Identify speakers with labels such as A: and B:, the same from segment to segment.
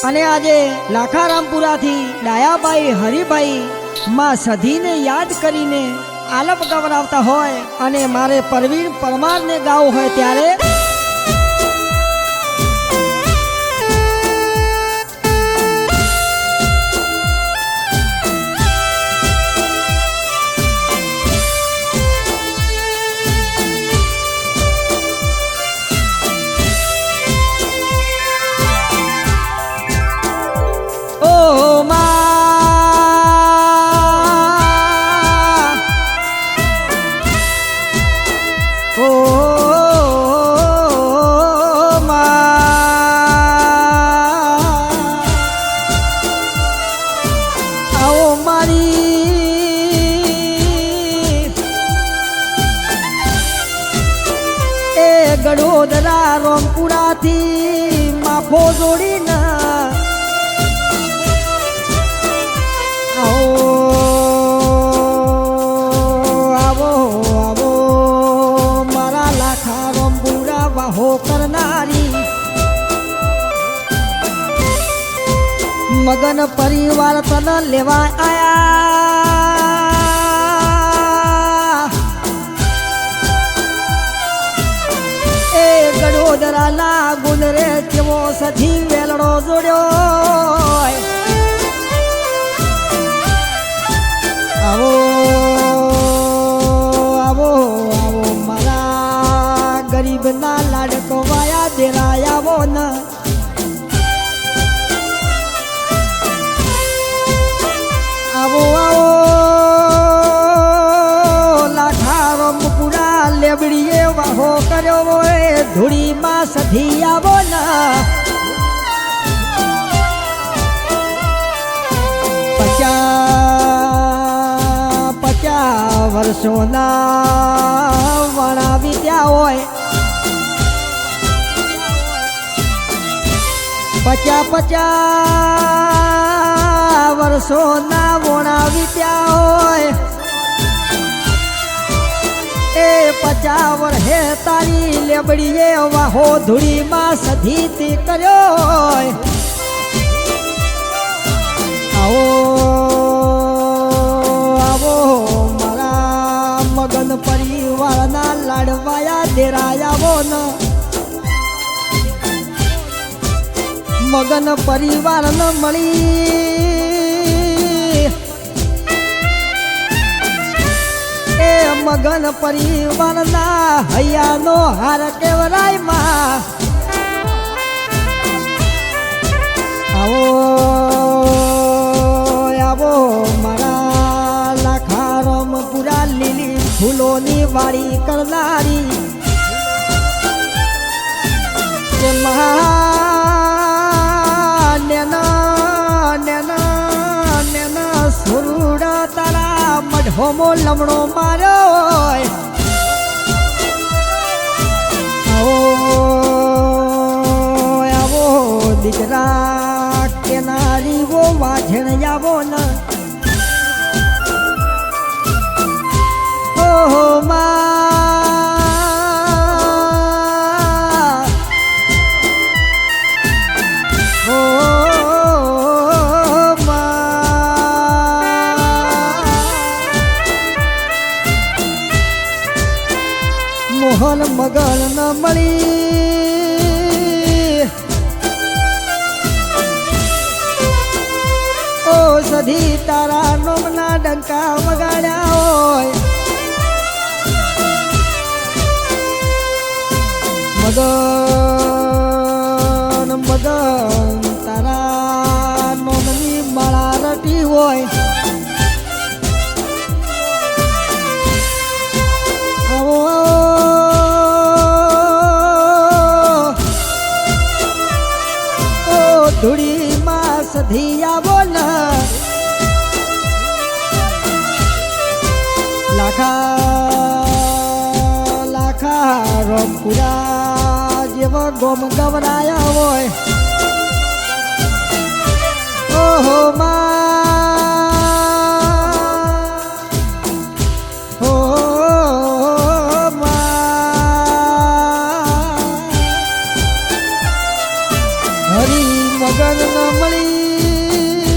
A: અને આજે લાખારામપુરાથી ડાયાભાઈ હરિભાઈ માં સધીને યાદ કરીને આલપ ગવડાવતા હોય અને મારે પરવીન પરમારને ગાવું હોય ત્યારે ગડોદરા રોમપુરાથી માફો જોડીને આવો આવો મારા લાખા રોમપુરા વાહો કરનારી મગન પરિવાર તને લેવા આયા ગડોદરાના ગુંદરે કેવો સધી વેલડો જોડ્યો આવો આવો આવો મારા ગરીબના લાડકો વાયા દેરાય આવો ન આવો આવો લાખારામપુરા લેબડીએ વાહો કર્યો હોય ધૂળીમાં સધી આવો ના 50 વર્ષોના વણા વીત્યા હોય 50 વર્ષોના વણા વીત્યા હોય એ 50 વર્ષે તારી લેબડીએ વાહો ધૂળીમાં સધી તે કર્યો આવો આવો મારા મગન પરિવારના લાડવાયા દેરાય આવો ન મગન પરિવાર ન મળી એ મગન પરિવારના હૈયાનો હાર કેવરાય માં આવો આવો મારા લાખારામપુરા લીલી ફૂલોની વાડી કરનારી સુરુડા તારા મઢોમો લમણો માર્યો આવો દીકરા કેનારી વો વાઝણ આવો ન ઓહો મોહન મગન ન મળી ઓ સધી તારા નોમના ડંકા વગાડ્યા હોય મગન મગન તારા નોમની માળા રટી હોય ધૂળીમાં સધી આવો ન લાખારામપુરા જેવા ગોમ ગવરાયા હોય ઓહો મગન મળી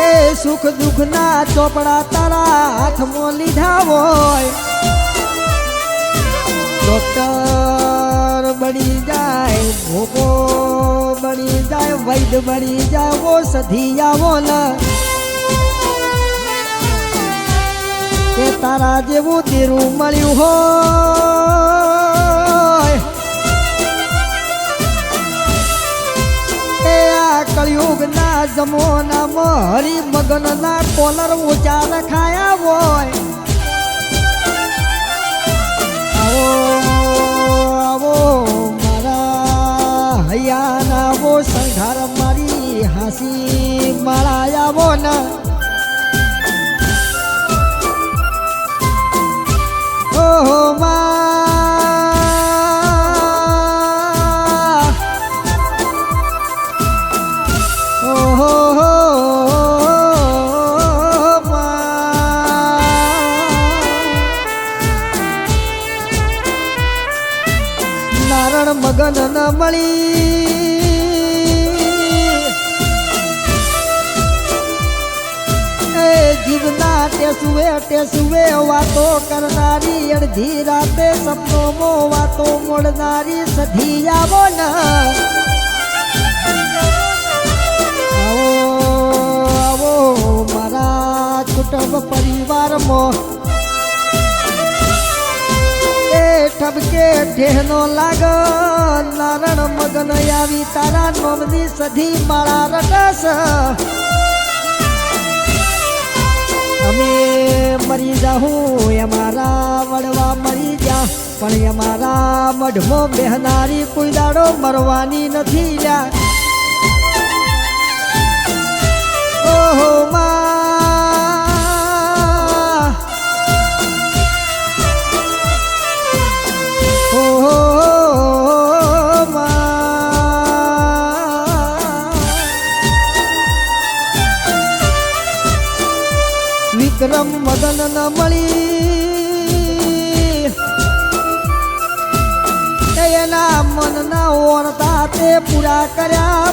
A: એ સુખ દુઃખ ના ચોપડા તારા હાથમાં લીધા હોય ડોક્ટર બની જાય ભોગો બની જાય વૈદ બની જાય વો સધી આવો ન કે તારા જેવું તેરું મળ્યું હોય એ આ કળિયુગ ના જમોનામાં હરી મગન ના કોલર ઊંચા રખાયા હોય આવો મારા હૈયાના વો સંઘાર મારી હાસી માળા આવો ને ઓહો માં ઓહો નારણ મગન ન મળી એ જીવના ટેસુએ વાતો કરનારી અડધી રાતે સપનોમાં વાતો મોડનારી સધી આવો ન આવો મારા કુટુંબ પરિવારમાં ઠબકે ઢેનો લાગ નારણ મગન આવી તારા નોમની સધી માળા રટસ અમે મરી જાઉં અમારા વડવા મરી જા પણ અમારા મઢમાં બેહનારી કોઈ દાડો મરવાની નથી લ્યા ઓહો વિક્રમ મગન ન મળી એના મનના ઓરતા તે પૂરા કર્યા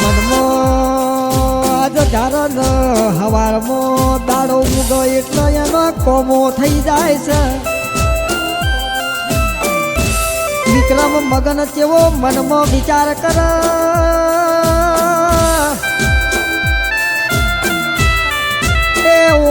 A: મનમાં આજ ધારણ હવારમાં દાડો ઉગો એટલો એનો કોમો થઈ જાય છે વિક્રમ મગન જેવો મનમાં વિચાર કર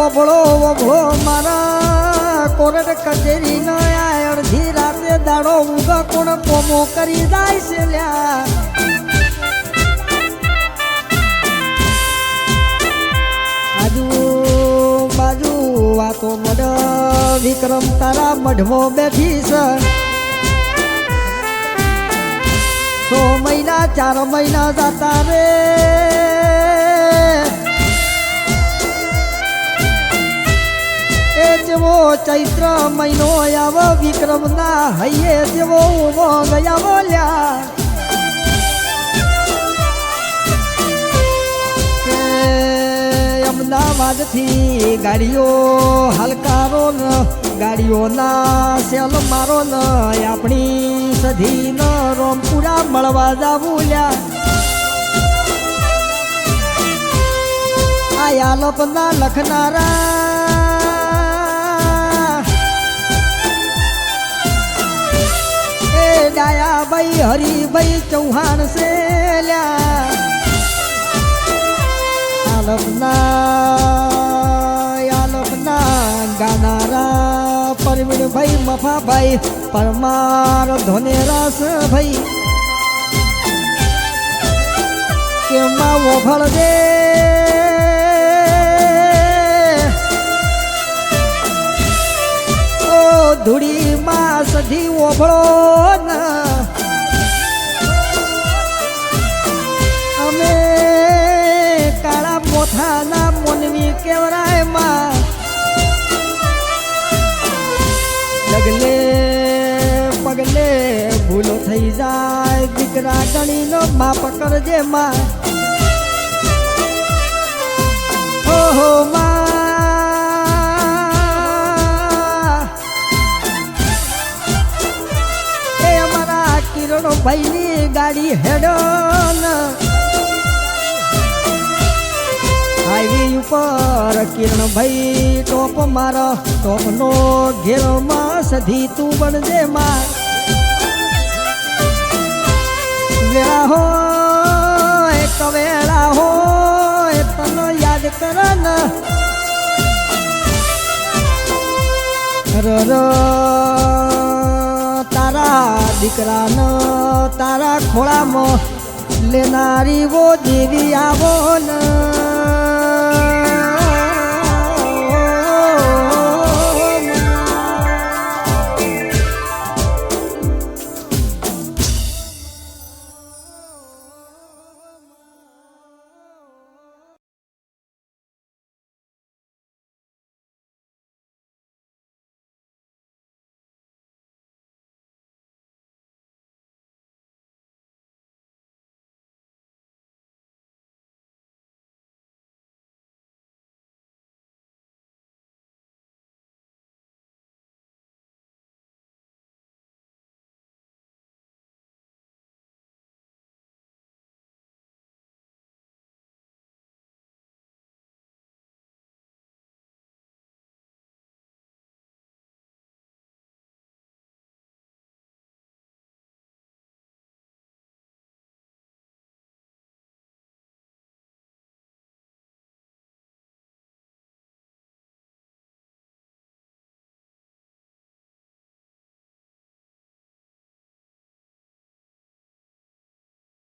A: ઓભળો મારા કોરટ કચેરી ન અડધી રાતે દાડો ઉગા કોણ કોમો કરી જાય છે લ્યા આજુ બાજુ વાતો મડ વિક્રમ તારા મઢમાં બેઠી છે 6 મહિના 4 મહિના જતા રે જેવો ચૈત્ર મહિનો આવો વિક્રમ ના હૈયે જેવો ઉભો ગયા બોલ્યા અમદાવાદ થી ગાડીઓ હલકારો ન ગાડીઓના સેલ મારો ન આપણી સધી ન રોમપુરા મળવા જાવું લ્યા આ યાલપ ના લખનારા ડાયા ભાઈ હરિભાઈ ચૌહાણ છે લ્યા આલપના ગાનારા પરવીણભાઈ મફાભાઈ પરમાર ધોનેરાસ ભાઈ કેમાં ઓભળ દે ધૂળી માં સધી ઓભળો ન અમે કાળા મોથાના મોનવી કેવરાય માં ડગલે પગલે ભૂલો થઈ જાય દીકરા ગણીનો માપ કરજે માં ઓહો માં કિરણ ભાઈની ગાડી હેડન હાઈવે ઉપર કિરણ ભાઈ ટોપ મારો ટોપનો ઘેરમાં સધી તું બનજે માં વેળા હોય કવેળા હોય તને યાદ કરન તારા દીકરાનો તારા ખોળામાં લેનારી વો દેવી આવો ને